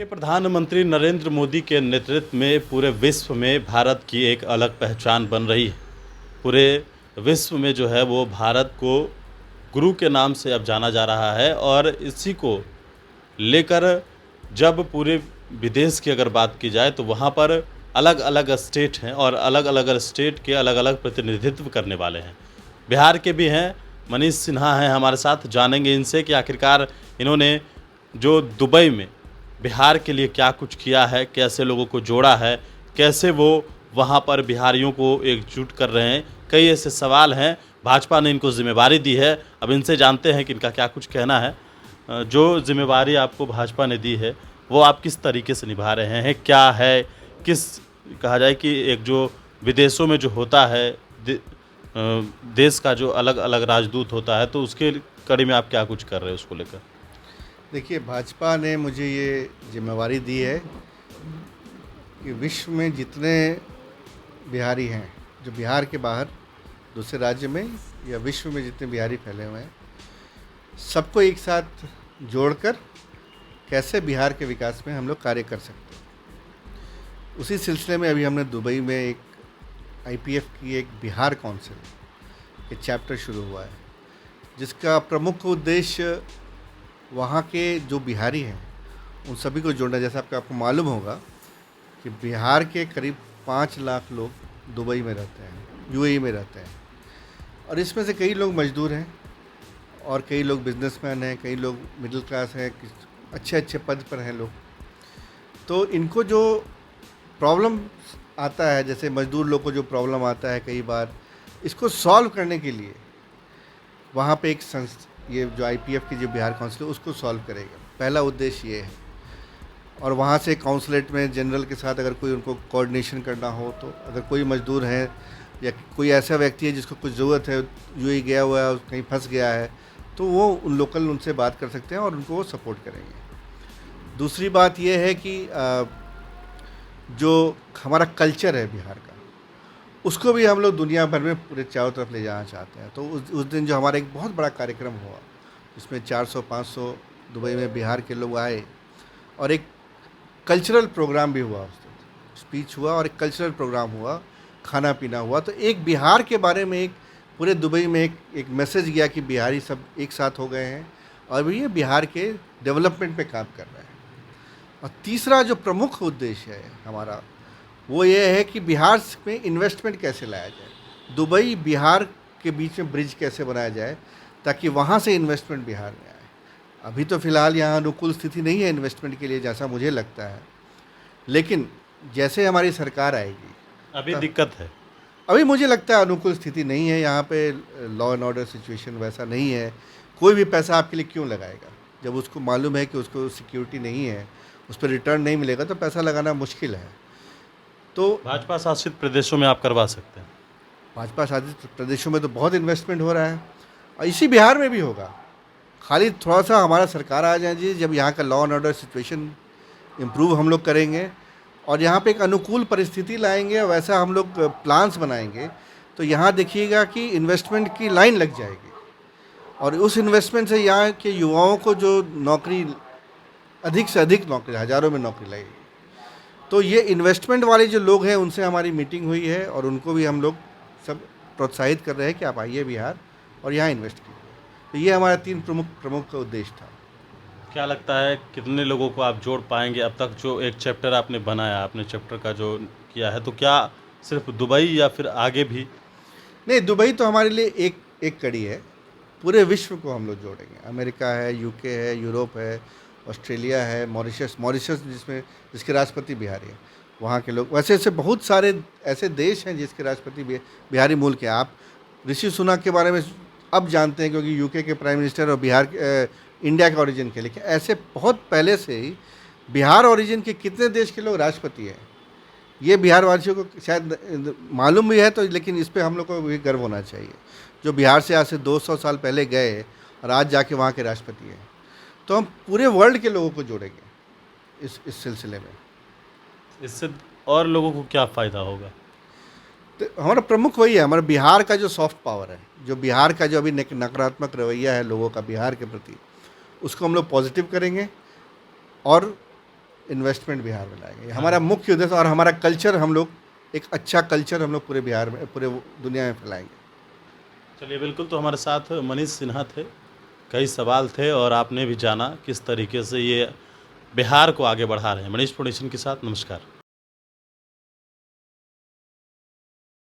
देखिए, प्रधानमंत्री नरेंद्र मोदी के नेतृत्व में पूरे विश्व में भारत की एक अलग पहचान बन रही है। पूरे विश्व में जो है वो भारत को गुरु के नाम से अब जाना जा रहा है और इसी को लेकर जब पूरे विदेश की अगर बात की जाए तो वहाँ पर अलग-अलग स्टेट हैं और अलग-अलग स्टेट के अलग-अलग प्रतिनिधित्व करने वाले हैं। बिहार के भी हैं, मनीष सिन्हा हैं हमारे साथ, जानेंगे इनसे कि आखिरकार इन्होंने जो दुबई में बिहार के लिए क्या कुछ किया है, कैसे लोगों को जोड़ा है, कैसे वो वहाँ पर बिहारियों को एकजुट कर रहे हैं। कई ऐसे सवाल हैं, भाजपा ने इनको ज़िम्मेवारी दी है, अब इनसे जानते हैं कि इनका क्या कुछ कहना है। जो ज़िम्मेवारी आपको भाजपा ने दी है, वो आप किस तरीके से निभा रहे हैं? क्या है, किस कहा जाए कि एक जो विदेशों में जो होता है देश का जो अलग-अलग राजदूत होता है, तो उसके कड़ी में आप क्या कुछ कर रहे हैं उसको लेकर? देखिए, भाजपा ने मुझे ये जिम्मेवारी दी है कि विश्व में जितने बिहारी हैं, जो बिहार के बाहर दूसरे राज्य में या विश्व में जितने बिहारी फैले हुए हैं, सबको एक साथ जोड़कर कैसे बिहार के विकास में हम लोग कार्य कर सकते हैं। उसी सिलसिले में अभी हमने दुबई में एक आईपीएफ की एक बिहार काउंसिल के चैप्टर शुरू हुआ है, जिसका प्रमुख उद्देश्य वहाँ के जो बिहारी हैं उन सभी को जोड़ना। जैसा आपको मालूम होगा कि बिहार के करीब 5 लाख लोग दुबई में रहते हैं, यूएई में रहते हैं, और इसमें से कई लोग मजदूर हैं और कई लोग बिजनेसमैन हैं, कई लोग मिडिल क्लास हैं, अच्छे अच्छे पद पर हैं लोग। तो इनको जो प्रॉब्लम आता है, जैसे मजदूर लोग को जो प्रॉब्लम आता है कई बार, इसको सॉल्व करने के लिए वहाँ पे ये जो आईपीएफ की जो बिहार काउंसिल है उसको सॉल्व करेगा। पहला उद्देश्य ये है। और वहाँ से काउंसलेट में जनरल के साथ अगर कोई उनको कोऑर्डिनेशन करना हो, तो अगर कोई मजदूर है या कोई ऐसा व्यक्ति है जिसको कुछ ज़रूरत है, यूएई गया हुआ है और कहीं फंस गया है, तो वो उन लोकल उनसे बात कर सकते हैं और उनको वो सपोर्ट करेंगे। दूसरी बात ये है कि जो हमारा कल्चर है बिहार का, उसको भी हम लोग दुनिया भर में पूरे चारों तरफ ले जाना चाहते हैं। तो उस दिन जो हमारा एक बहुत बड़ा कार्यक्रम हुआ, जिसमें 400-500 दुबई में बिहार के लोग आए और एक कल्चरल प्रोग्राम भी हुआ। उस दिन स्पीच हुआ और एक कल्चरल प्रोग्राम हुआ, खाना पीना हुआ। तो एक बिहार के बारे में एक पूरे दुबई में एक मैसेज गया कि बिहारी सब एक साथ हो गए हैं और ये बिहार के डेवलपमेंट पे काम कर रहे हैं। और तीसरा जो प्रमुख उद्देश्य है हमारा, वो ये है कि बिहार में इन्वेस्टमेंट कैसे लाया जाए, दुबई बिहार के बीच में ब्रिज कैसे बनाया जाए ताकि वहाँ से इन्वेस्टमेंट बिहार में आए। अभी तो फ़िलहाल यहाँ अनुकूल स्थिति नहीं है इन्वेस्टमेंट के लिए, जैसा मुझे लगता है, लेकिन जैसे हमारी सरकार आएगी, अभी दिक्कत है। अभी मुझे लगता है अनुकूल स्थिति नहीं है यहाँ पे। लॉ एंड ऑर्डर सिचुएशन वैसा नहीं है। कोई भी पैसा आपके लिए क्यों लगाएगा जब उसको मालूम है कि उसको सिक्योरिटी नहीं है, उस पर रिटर्न नहीं मिलेगा, तो पैसा लगाना मुश्किल है। तो भाजपा शासित प्रदेशों में आप करवा सकते हैं। भाजपा शासित प्रदेशों में तो बहुत इन्वेस्टमेंट हो रहा है और इसी बिहार में भी होगा। खाली थोड़ा सा हमारा सरकार आ जाए जी, जब यहाँ का law and order situation improve हम लोग करेंगे और यहाँ पे एक अनुकूल परिस्थिति लाएंगे, वैसा हम लोग प्लान्स बनाएंगे, तो यहाँ देखिएगा कि इन्वेस्टमेंट की लाइन लग जाएगी और उस इन्वेस्टमेंट से यहाँ के युवाओं को जो नौकरी, अधिक से अधिक नौकरी, हज़ारों में नौकरी लगेगी। तो ये इन्वेस्टमेंट वाले जो लोग हैं उनसे हमारी मीटिंग हुई है और उनको भी हम लोग सब प्रोत्साहित कर रहे हैं कि आप आइए बिहार और यहाँ इन्वेस्ट कीजिए। तो ये हमारा 3 प्रमुख उद्देश्य था। क्या लगता है कितने लोगों को आप जोड़ पाएंगे? अब तक जो एक चैप्टर आपने बनाया, आपने चैप्टर का जो किया है, तो क्या सिर्फ दुबई या फिर आगे भी? नहीं, दुबई तो हमारे लिए एक कड़ी है। पूरे विश्व को हम लोग जोड़ेंगे। अमेरिका है, यूके है, यूरोप है, ऑस्ट्रेलिया है, मॉरिशस जिसके राष्ट्रपति बिहारी है, वहाँ के लोग। वैसे ऐसे बहुत सारे ऐसे देश हैं जिसके राष्ट्रपति बिहारी मूल के। आप ऋषि सुनक के बारे में अब जानते हैं क्योंकि यूके के प्राइम मिनिस्टर और इंडिया के ओरिजिन के, लेकिन ऐसे बहुत पहले से ही बिहार ओरिजिन के कितने देश के लोग राष्ट्रपति हैं, ये बिहार वासियों को शायद मालूम भी है। तो लेकिन इस पर हम लोग को भी गर्व होना चाहिए, जो बिहार से आज से 200 साल पहले गए और आज जाके वहाँ के राष्ट्रपति हैं। तो हम पूरे वर्ल्ड के लोगों को जोड़ेंगे इस सिलसिले में। इससे और लोगों को क्या फ़ायदा होगा? तो हमारा प्रमुख वही है, हमारा बिहार का जो सॉफ्ट पावर है, जो बिहार का जो अभी नकारात्मक रवैया है लोगों का बिहार के प्रति, उसको हम लोग पॉजिटिव करेंगे और इन्वेस्टमेंट बिहार में लाएंगे। हमारा मुख्य उद्देश्य, और हमारा कल्चर, हम लोग एक अच्छा कल्चर हम लोग पूरे बिहार में, पूरे दुनिया में फैलाएंगे। चलिए, बिल्कुल। तो हमारे साथ मनीष सिन्हा थे। कई सवाल थे और आपने भी जाना किस तरीके से ये बिहार को आगे बढ़ा रहे हैं। मनीष फाउंडेशन के साथ नमस्कार।